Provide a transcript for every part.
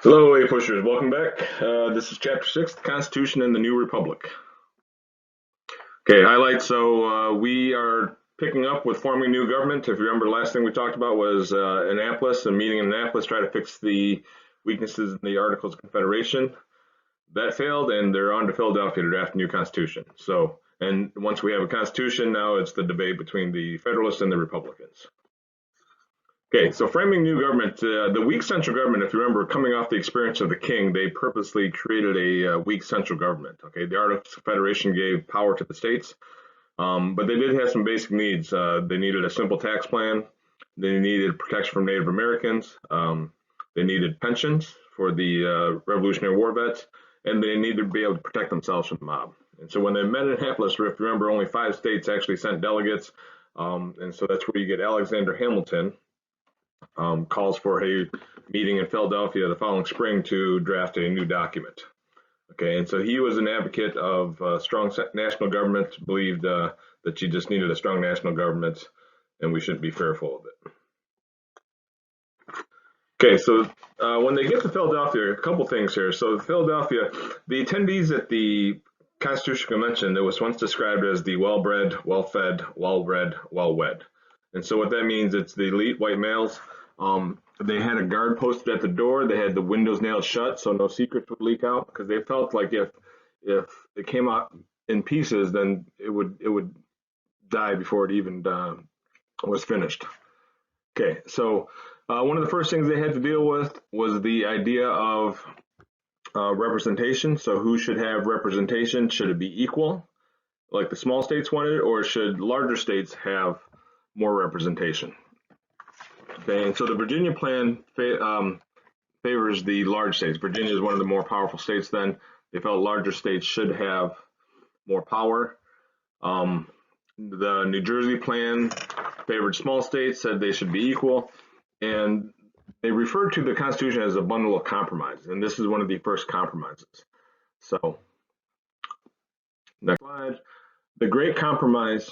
Hello, A pushers. Welcome back. This is Chapter 6, the Constitution and the New Republic. Okay, highlights. So we are picking up with forming new government. If you remember, the last thing we talked about was Annapolis, a meeting in Annapolis, try to fix the weaknesses in the Articles of Confederation. That failed, and they're on to Philadelphia to draft a new constitution. So, and once we have a constitution, now it's the debate between the Federalists and the Republicans. Okay, so framing new government, the weak central government, if you remember, coming off the experience of the king, they purposely created a weak central government. Okay, the Articles of Confederation gave power to the states, but they did have some basic needs. They needed a simple tax plan. They needed protection from Native Americans. They needed pensions for the Revolutionary War vets, and they needed to be able to protect themselves from the mob. And so when they met in Annapolis, if you remember, only 5 states actually sent delegates, and so that's where you get Alexander Hamilton. Calls for a meeting in Philadelphia the following spring to draft a new document. Okay, and so he was an advocate of strong national government, believed that you just needed a strong national government and we shouldn't be fearful of it. Okay, so when they get to Philadelphia, a couple things here. So Philadelphia, the attendees at the Constitutional Convention, it was once described as the well-bred, well-fed, well-read, well-wed. And so what that means, it's the elite white males. They had a guard posted at the door. They had the windows nailed shut so no secrets would leak out, because they felt like if it came out in pieces, then it would die before it even was finished. Okay, so one of the first things they had to deal with was the idea of representation. So who should have representation? Should it be equal, like the small states wanted, or should larger states have more representation? Okay, and so the Virginia plan favors the large states. Virginia is one of the more powerful states then. They felt larger states should have more power. The New Jersey plan favored small states, said they should be equal, and they referred to the Constitution as a bundle of compromises, and this is one of the first compromises. So, next slide. The Great Compromise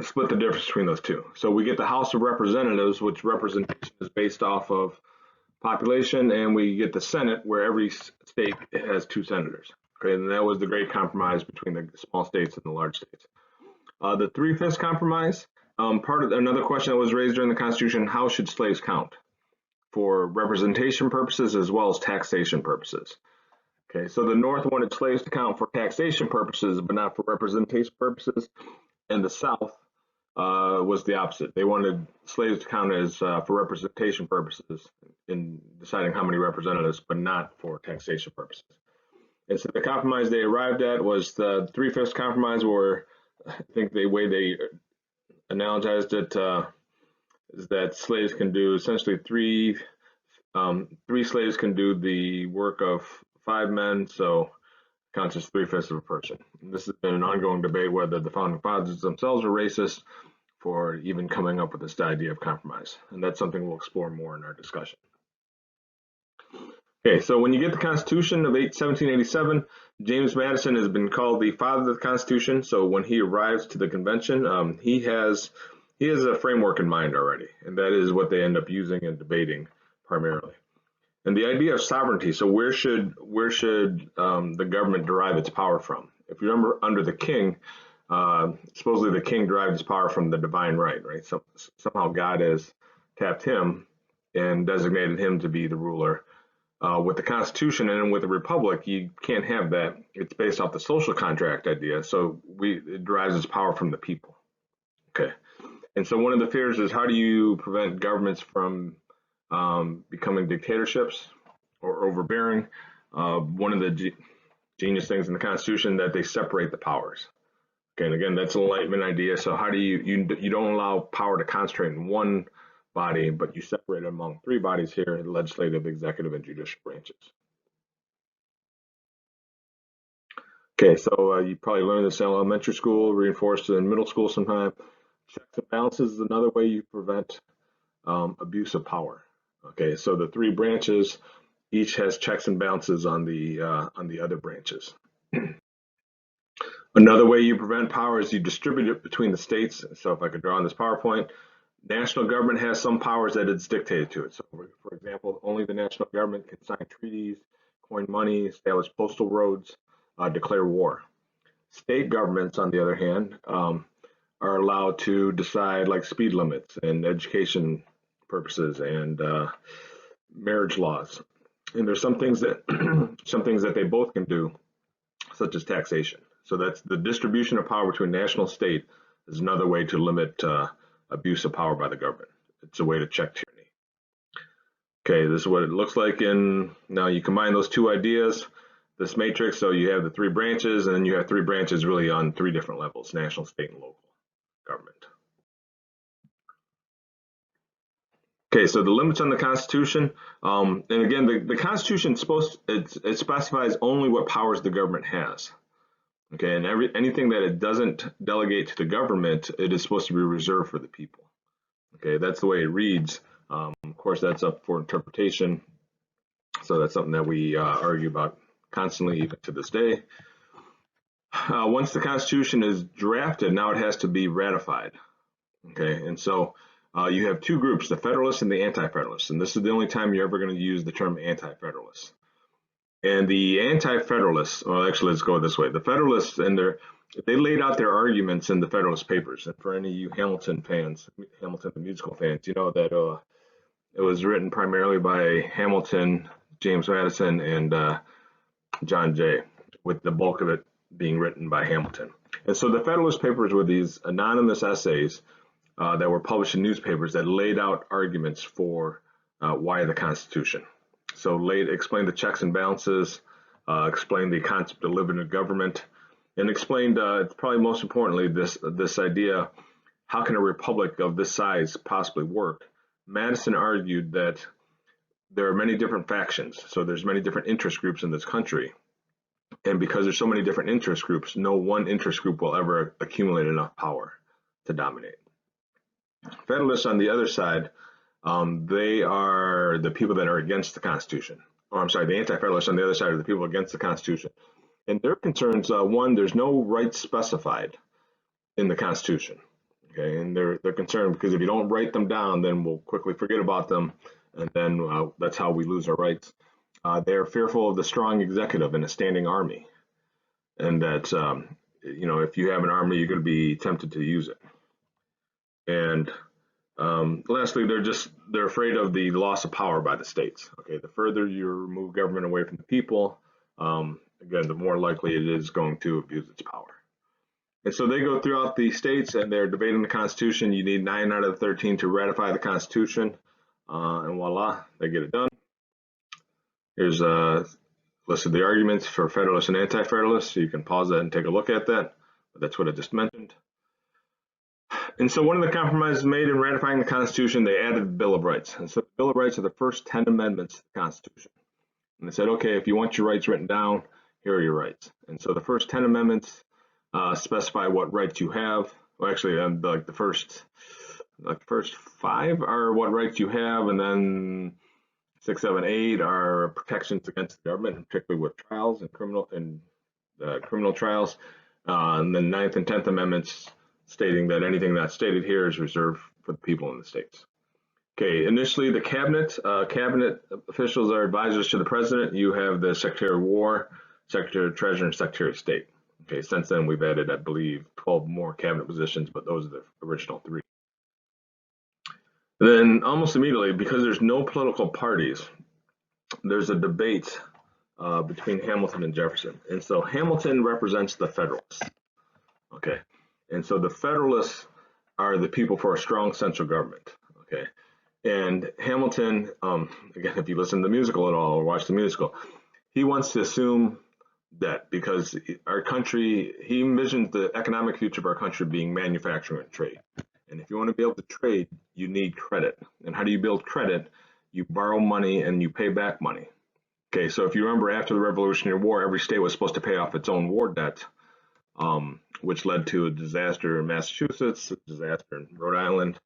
split the difference between those two. So we get the House of Representatives, which representation is based off of population, and we get the Senate, where every state has 2 senators. Okay, and that was the Great Compromise between the small states and the large states. The 3/5 compromise, another question that was raised during the Constitution: how should slaves count for representation purposes as well as taxation purposes? Okay, so the North wanted slaves to count for taxation purposes, but not for representation purposes. And the South was the opposite. They wanted slaves to count as for representation purposes in deciding how many representatives, but not for taxation purposes. And so the compromise they arrived at was the 3/5 compromise, where I think the way they analogized it is that slaves can do essentially three slaves can do the work of 5 men, so counts as 3/5 of a person. And this has been an ongoing debate whether the founding fathers themselves were racist for even coming up with this idea of compromise. And that's something we'll explore more in our discussion. Okay, so when you get the Constitution of 1787, James Madison has been called the father of the Constitution. So when he arrives to the convention, he has a framework in mind already, and that is what they end up using and debating primarily. And the idea of sovereignty. So where should the government derive its power from? If you remember, under the king, supposedly the king derived his power from the divine right? So somehow God has tapped him and designated him to be the ruler. With the Constitution and with the Republic, you can't have that. It's based off the social contract idea. So it derives its power from the people. Okay. And so one of the fears is, how do you prevent governments from becoming dictatorships or overbearing? One of the genius things in the Constitution that they separate the powers. Okay, and again, that's an Enlightenment idea. So how do you don't allow power to concentrate in one body, but you separate it among 3 bodies here: the legislative, executive, and judicial branches. Okay, so you probably learned this in elementary school, reinforced in middle school sometime. Checks and balances is another way you prevent abuse of power. Okay, so the 3 branches each has checks and balances on the other branches. Another way you prevent power is you distribute it between the states. So if I could draw on this PowerPoint, National government has some powers that it's dictated to it. So, for example, only the national government can sign treaties, coin money, establish postal roads, declare war. State governments, on the other hand, are allowed to decide like speed limits and education purposes and marriage laws. And there's some things that some things that they both can do, such as taxation. So that's the distribution of power between national and state is another way to limit abuse of power by the government. It's a way to check tyranny. Okay, this is what it looks like now you combine those two ideas, this matrix, so you have the three branches, and then you have three branches really on three different levels: national, state, and local government. Okay, so the limits on the Constitution, and again, the Constitution it specifies only what powers the government has. Okay, and anything that it doesn't delegate to the government, it is supposed to be reserved for the people. Okay, that's the way it reads. Of course, that's up for interpretation. So that's something that we argue about constantly, even to this day. Once the Constitution is drafted, now it has to be ratified. Okay, and so you have two groups, the Federalists and the Anti-Federalists, and this is the only time you're ever going to use the term Anti-Federalists. And the Anti-Federalists, well, actually, let's go this way. The Federalists, they laid out their arguments in the Federalist Papers. And for any of you Hamilton fans, Hamilton the musical fans, you know that it was written primarily by Hamilton, James Madison, and John Jay, with the bulk of it being written by Hamilton. And so the Federalist Papers were these anonymous essays that were published in newspapers that laid out arguments for why the Constitution. So explained the checks and balances, explained the concept of limited government, and explained, probably most importantly, this idea: how can a republic of this size possibly work? Madison argued that there are many different factions, so there's many different interest groups in this country, and because there's so many different interest groups, no one interest group will ever accumulate enough power to dominate. Federalists, on the other side, they are the people that are against the Constitution. Or I'm sorry, the Anti-Federalists on the other side are the people against the Constitution. And their concerns, one, there's no rights specified in the Constitution. Okay, and they're concerned because if you don't write them down, then we'll quickly forget about them, and then that's how we lose our rights. They're fearful of the strong executive and a standing army, and that if you have an army, you're going to be tempted to use it. And lastly, they're afraid of the loss of power by the states. Okay, the further you remove government away from the people, again, the more likely it is going to abuse its power. And so they go throughout the states and they're debating the Constitution. You need 9 out of the 13 to ratify the Constitution, and voila, they get it done. Here's a list of the arguments for Federalists and Anti-Federalists. So you can pause that and take a look at that. But that's what I just mentioned. And so one of the compromises made in ratifying the Constitution, they added the Bill of Rights. And so the Bill of Rights are the first 10 amendments to the Constitution. And they said, okay, if you want your rights written down, here are your rights. And so the first 10 amendments specify what rights you have. Well, actually, the first 5 are what rights you have, and then 6, 7, 8 are protections against the government, particularly with trials and criminal trials. And then 9th and 10th amendments stating that anything that's stated here is reserved for the people in the states. Okay, initially the cabinet officials are advisors to the president. You have the Secretary of War, Secretary of Treasury, and Secretary of State. Okay, since then we've added, I believe, 12 more cabinet positions, but those are the original 3. Then almost immediately, because there's no political parties, there's a debate between Hamilton and Jefferson. And so Hamilton represents the Federalists. Okay, and so the Federalists are the people for a strong central government. Okay, and Hamilton, again, if you listen to the musical at all or watch the musical, he wants to assume that because our country, he envisions the economic future of our country being manufacturing and trade. And if you want to be able to trade, you need credit. And how do you build credit? You borrow money and you pay back money. Okay, so if you remember, after the Revolutionary War, every state was supposed to pay off its own war debt, which led to a disaster in Massachusetts, a disaster in Rhode Island.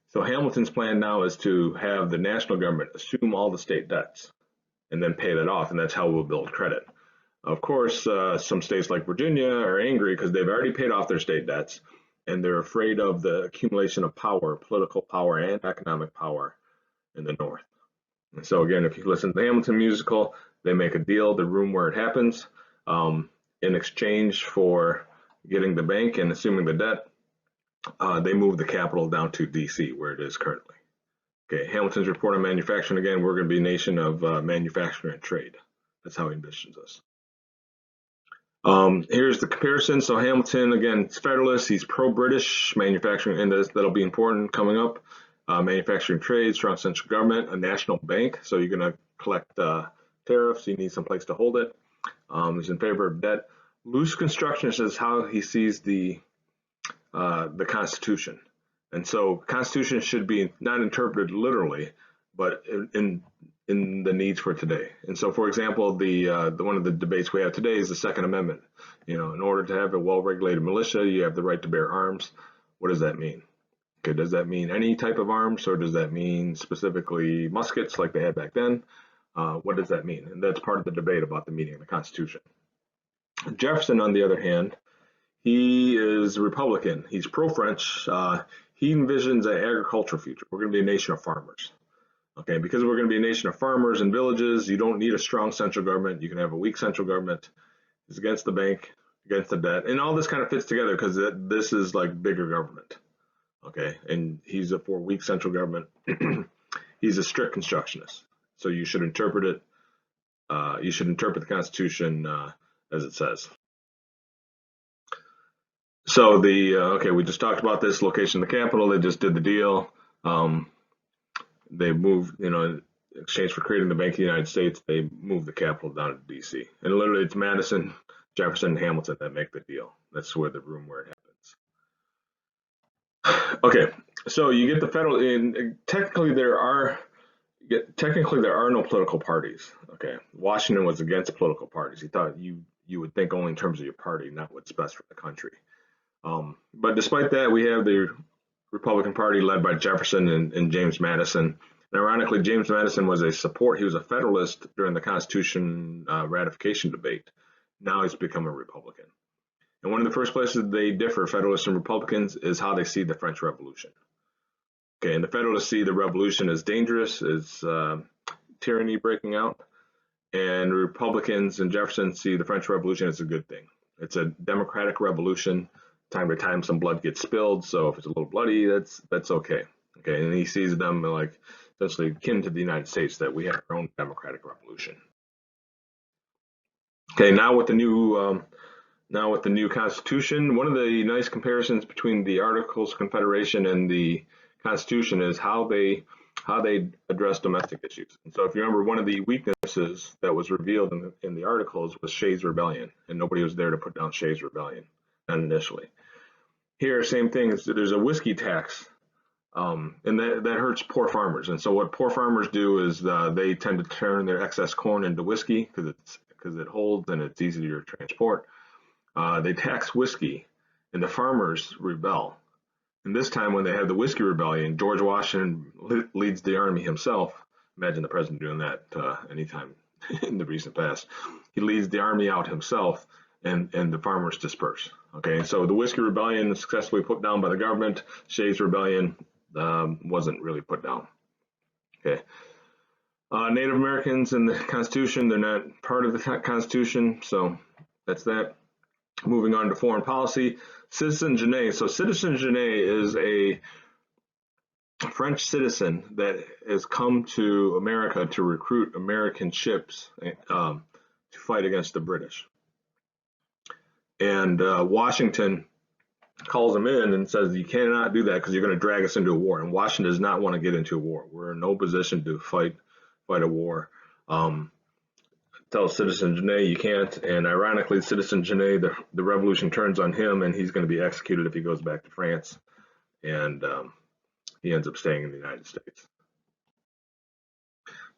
So Hamilton's plan now is to have the national government assume all the state debts and then pay that off, and that's how we'll build credit. Of course, some states like Virginia are angry because they've already paid off their state debts, and they're afraid of the accumulation of power, political power and economic power in the North. And so again, if you listen to the Hamilton musical, they make a deal, the room where it happens, in exchange for getting the bank and assuming the debt, they move the capital down to DC, where it is currently. Okay, Hamilton's report on manufacturing, again, we're going to be a nation of manufacturing and trade. That's how he envisions us. Here's the comparison. So Hamilton, again, is Federalist. He's pro-British manufacturing, and that'll be important coming up. Manufacturing trade, strong central government, a national bank. So you're going to collect tariffs. You need some place to hold it. He's in favor of debt. Loose constructionist is how he sees the Constitution. And so Constitution should be not interpreted literally, but in the needs for today. And so, for example, the one of the debates we have today is the Second Amendment. You know, in order to have a well-regulated militia, you have the right to bear arms. What does that mean? Okay, does that mean any type of arms, or does that mean specifically muskets like they had back then? What does that mean? And that's part of the debate about the meaning of the Constitution. Jefferson, on the other hand, he is a Republican. He's pro-French. He envisions an agricultural future. We're going to be a nation of farmers. Okay, because we're going to be a nation of farmers and villages, you don't need a strong central government. You can have a weak central government. He's against the bank, against the debt. And all this kind of fits together because this is like bigger government. Okay, and he's for weak central government. He's a strict constructionist. So you should interpret it. You should interpret the Constitution as it says. So okay, we just talked about this location of the capital. They just did the deal. They moved, in exchange for creating the Bank of the United States, they moved the capital down to D.C. And literally, it's Madison, Jefferson, and Hamilton that make the deal. That's where the room where it happens. Okay, so you get the federal. And technically, there are no political parties. Okay, Washington was against political parties. He thought you would think only in terms of your party, not what's best for the country. But despite that, we have the Republican Party led by Jefferson and James Madison. And ironically, James Madison he was a Federalist during the Constitution ratification debate. Now he's become a Republican. And one of the first places they differ, Federalists and Republicans, is how they see the French Revolution. Okay, and the Federalists see the Revolution as dangerous, as tyranny breaking out. And Republicans and Jefferson see the French Revolution as a good thing. It's a democratic revolution. Time to time, some blood gets spilled. So if it's a little bloody, that's okay. Okay, and he sees them like essentially akin to the United States, that we have our own democratic revolution. Okay, now with the new Constitution, one of the nice comparisons between the Articles of Confederation and the Constitution is how they address domestic issues. And so if you remember, one of the weaknesses that was revealed in the Articles was Shays' Rebellion, and nobody was there to put down Shays' Rebellion, not initially. Here, same thing, there's a whiskey tax, and that hurts poor farmers. And so what poor farmers do is they tend to turn their excess corn into whiskey because it holds and it's easy to transport. They tax whiskey, and the farmers rebel. And this time, when they have the Whiskey Rebellion, George Washington leads the army himself. Imagine the president doing that anytime in the recent past. He leads the army out himself, and the farmers disperse. Okay, so the Whiskey Rebellion is successfully put down by the government. Shays' Rebellion wasn't really put down. Okay. Native Americans in the Constitution, they're not part of the Constitution, so that's that. Moving on to foreign policy, Citizen Genet. So Citizen Genet is a French citizen that has come to America to recruit American ships to fight against the British. And Washington calls him in and says, you cannot do that because you're going to drag us into a war. And Washington does not want to get into a war. We're in no position to fight a war. Tells Citizen Genet you can't, and ironically, Citizen Genet, the revolution turns on him, and he's going to be executed if he goes back to France, and he ends up staying in the United States.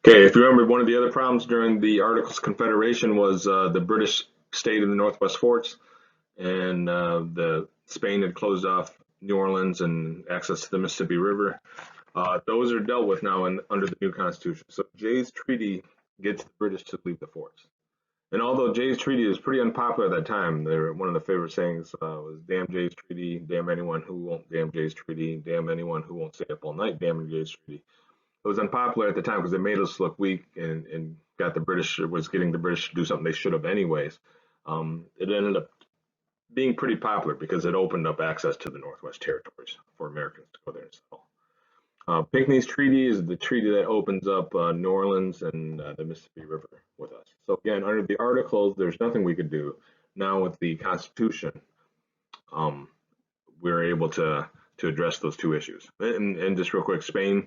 Okay, if you remember, one of the other problems during the Articles of Confederation was the British stayed in the Northwest Forts, and Spain had closed off New Orleans and access to the Mississippi River. Those are dealt with now under the new Constitution. So Jay's Treaty gets the British to leave the forts. And although Jay's Treaty is pretty unpopular at that time, one of the favorite sayings was "Damn Jay's Treaty, damn anyone who won't damn Jay's Treaty, damn anyone who won't stay up all night, damn Jay's Treaty." It was unpopular at the time because it made us look weak and got the British was getting the British to do something they should have anyways. It ended up being pretty popular because it opened up access to the Northwest Territories for Americans to go there and settle. Pinckney's Treaty is the treaty that opens up New Orleans and the Mississippi River with us. So again, under the Articles, there's nothing we could do. Now with the Constitution, we're able to address those two issues. And just real quick, Spain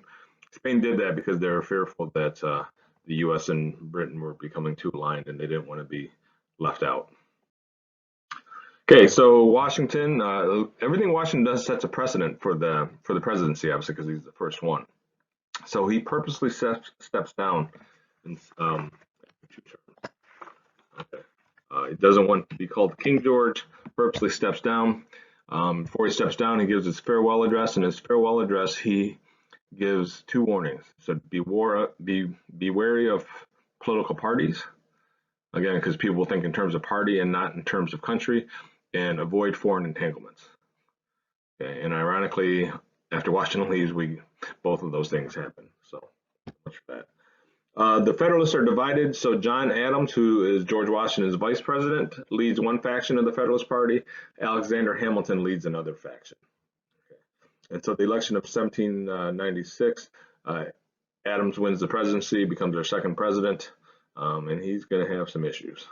did that because they were fearful that the U.S. and Britain were becoming too aligned, and they didn't want to be left out. Okay, so Washington, everything Washington does sets a precedent for the presidency, obviously, because he's the first one. So he purposely steps down in 2 terms. Okay. He doesn't want to be called King George. Purposely steps down. Before he steps down, he gives his farewell address. In his farewell address, he gives 2 warnings. So be wary of political parties. Again, because people will think in terms of party and not in terms of country, and avoid foreign entanglements. Okay, and ironically, after Washington leaves, both of those things happen. So much for that. The Federalists are divided. So John Adams, who is George Washington's vice president, leads one faction of the Federalist Party. Alexander Hamilton leads another faction. Okay. And so the election of 1796, Adams wins the presidency, becomes our second president, and he's going to have some issues.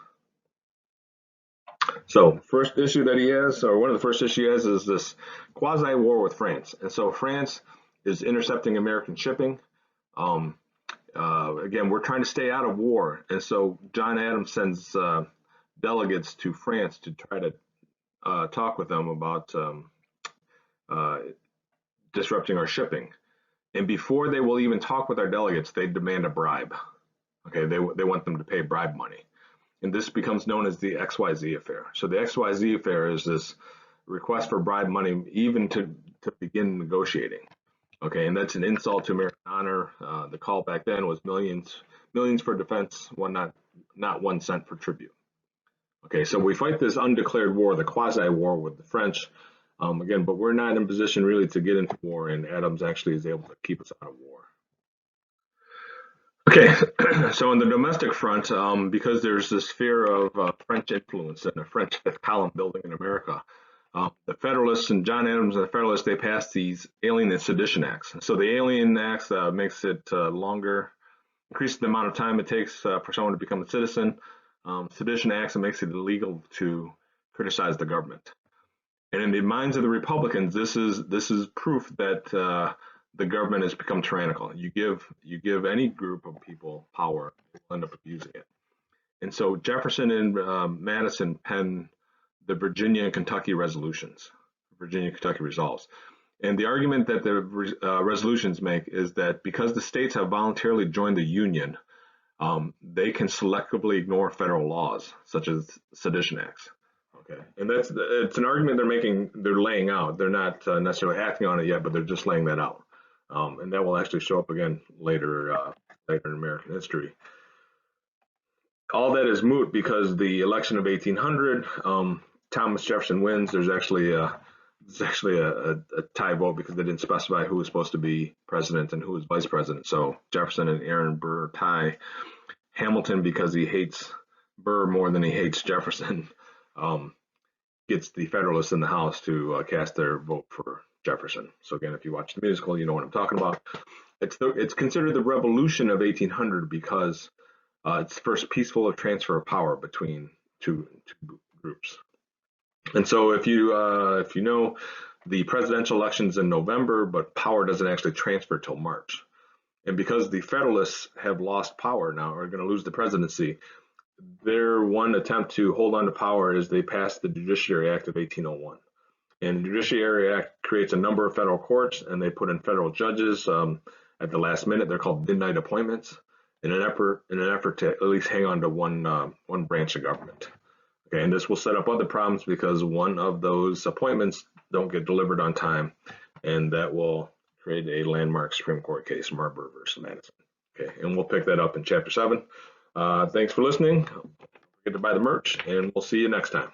So first issue that he has, or one of the first issues he has, is this quasi-war with France. And so France is intercepting American shipping. Again, we're trying to stay out of war. And so John Adams sends delegates to France to try to talk with them about disrupting our shipping. And before they will even talk with our delegates, they demand a bribe. Okay, they want them to pay bribe money. And this becomes known as the XYZ affair. So the XYZ affair is this request for bribe money even to begin negotiating. Okay, and that's an insult to American honor. The call back then was millions for defense, not 1 cent for tribute. Okay, so we fight this undeclared war, the quasi-war with the French. Again, but we're not in a position really to get into war, and Adams actually is able to keep us out of war. Okay, so on the domestic front, because there's this fear of French influence and a French fifth column building in America, the Federalists and John Adams and the Federalists, they passed these Alien and Sedition Acts. So the Alien Acts makes it longer, increases the amount of time it takes for someone to become a citizen. Sedition Acts, it makes it illegal to criticize the government. And in the minds of the Republicans, this is proof that the government has become tyrannical. You give any group of people power, they'll end up abusing it. And so Jefferson and Madison penned the Virginia and Kentucky resolutions, Virginia-Kentucky resolves. And the argument that the resolutions make is that because the states have voluntarily joined the Union, they can selectively ignore federal laws, such as sedition acts. Okay, and it's an argument they're laying out. They're not necessarily acting on it yet, but they're just laying that out. And that will actually show up again later in American history. All that is moot because the election of 1800, Thomas Jefferson wins. There's actually a tie vote because they didn't specify who was supposed to be president and who was vice president. So Jefferson and Aaron Burr tie. Hamilton, because he hates Burr more than he hates Jefferson, gets the Federalists in the House to cast their vote for Jefferson. So again, if you watch the musical, you know what I'm talking about. It's considered the Revolution of 1800 because it's the first peaceful transfer of power between two groups. And so if you know, the presidential election's in November, but power doesn't actually transfer till March. And because the Federalists have lost power now, are going to lose the presidency, their one attempt to hold on to power is they passed the Judiciary Act of 1801. And the Judiciary Act creates a number of federal courts, and they put in federal judges at the last minute. They're called midnight appointments in an effort to at least hang on to one branch of government. Okay, and this will set up other problems because one of those appointments don't get delivered on time, and that will create a landmark Supreme Court case, Marbury versus Madison. Okay, and we'll pick that up in Chapter 7. Thanks for listening. forget to buy the merch, and we'll see you next time.